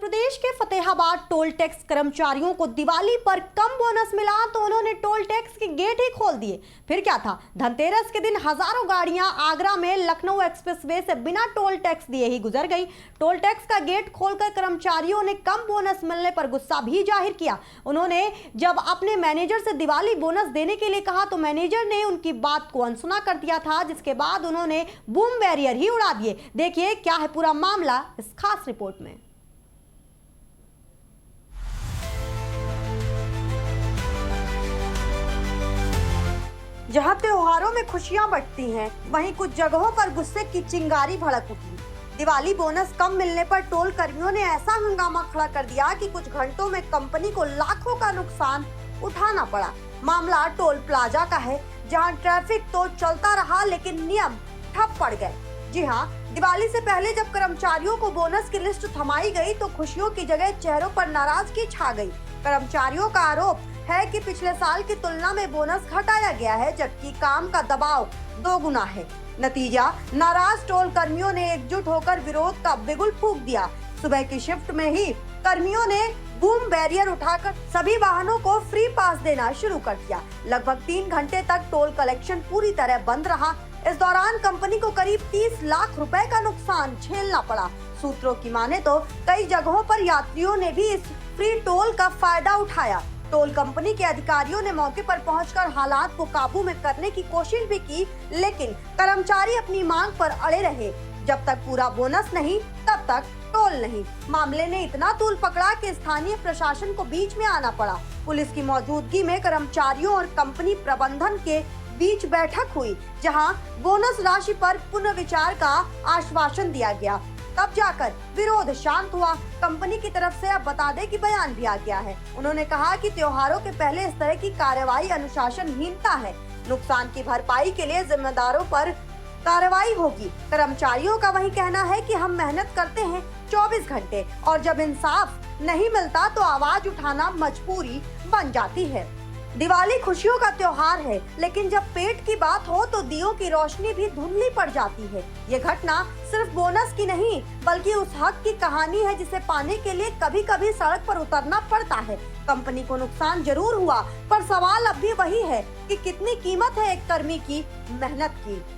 प्रदेश के Fatehabad toll tax कर्मचारियों को दिवाली पर कम बोनस मिला तो उन्होंने टोल टैक्स के गेट ही खोल दिए। फिर क्या था, धनतेरस के दिन हजारों गाड़ियां आगरा में लखनऊ एक्सप्रेसवे से बिना टोल टैक्स दिए ही गुजर गई। टोल टैक्स का गेट खोलकर कर्मचारियों ने कम बोनस मिलने पर गुस्सा भी जाहिर किया। उन्होंने जब अपने मैनेजर से दिवाली बोनस देने के लिए कहा तो मैनेजर ने उनकी बात को अनसुना कर दिया था, जिसके बाद उन्होंने बूम बैरियर ही उड़ा दिए। देखिए क्या है पूरा मामला इस खास रिपोर्ट में। जहां त्योहारों में खुशियां बंटती हैं, वहीं कुछ जगहों पर गुस्से की चिंगारी भड़क उठी। दिवाली बोनस कम मिलने पर टोल कर्मियों ने ऐसा हंगामा खड़ा कर दिया कि कुछ घंटों में कंपनी को लाखों का नुकसान उठाना पड़ा। मामला टोल प्लाजा का है, जहां ट्रैफिक तो चलता रहा लेकिन नियम ठप पड़ गए। जी हाँ, दिवाली से पहले जब कर्मचारियों को बोनस की लिस्ट थमाई गई तो खुशियों की जगह चेहरों पर नाराजगी छा गई। कर्मचारियों का आरोप है कि पिछले साल की तुलना में बोनस घटाया गया है, जबकि काम का दबाव दोगुना है। नतीजा, नाराज टोल कर्मियों ने एकजुट होकर विरोध का बिगुल फूंक दिया। सुबह की शिफ्ट में ही कर्मियों ने बूम बैरियर उठाकर सभी वाहनों को फ्री पास देना शुरू कर दिया। लगभग 3 घंटे तक टोल कलेक्शन पूरी तरह बंद रहा। इस दौरान कंपनी को करीब 30 लाख रुपए का नुकसान झेलना पड़ा। सूत्रों की माने तो कई जगहों पर यात्रियों ने भी इस फ्री टोल का फायदा उठाया। टोल कंपनी के अधिकारियों ने मौके पर पहुंचकर हालात को काबू में करने की कोशिश भी की, लेकिन कर्मचारी अपनी मांग पर अड़े रहे। जब तक पूरा बोनस नहीं, तब तक टोल नहीं। मामले ने इतना तूल पकड़ा कि स्थानीय प्रशासन को बीच में आना पड़ा। पुलिस की मौजूदगी में कर्मचारियों और कंपनी प्रबंधन के बीच बैठक हुई, जहां बोनस राशि पर पुनर्विचार का आश्वासन दिया गया। तब जाकर विरोध शांत हुआ। कंपनी की तरफ से अब बता दें कि बयान भी आ गया है। उन्होंने कहा कि त्योहारों के पहले इस तरह की कार्रवाई अनुशासनहीनता है। नुकसान की भरपाई के लिए जिम्मेदारों पर कार्रवाई होगी। कर्मचारियों का वही कहना है कि हम मेहनत करते हैं 24 घंटे और जब इंसाफ नहीं मिलता तो आवाज उठाना मजबूरी बन जाती है। दिवाली खुशियों का त्योहार है, लेकिन जब पेट की बात हो तो दियों की रोशनी भी धुंधली पड़ जाती है। ये घटना सिर्फ बोनस की नहीं, बल्कि उस हक की कहानी है जिसे पाने के लिए कभी कभी सड़क पर उतरना पड़ता है। कंपनी को नुकसान जरूर हुआ, पर सवाल अब भी वही है कि कितनी कीमत है एक कर्मी की मेहनत की।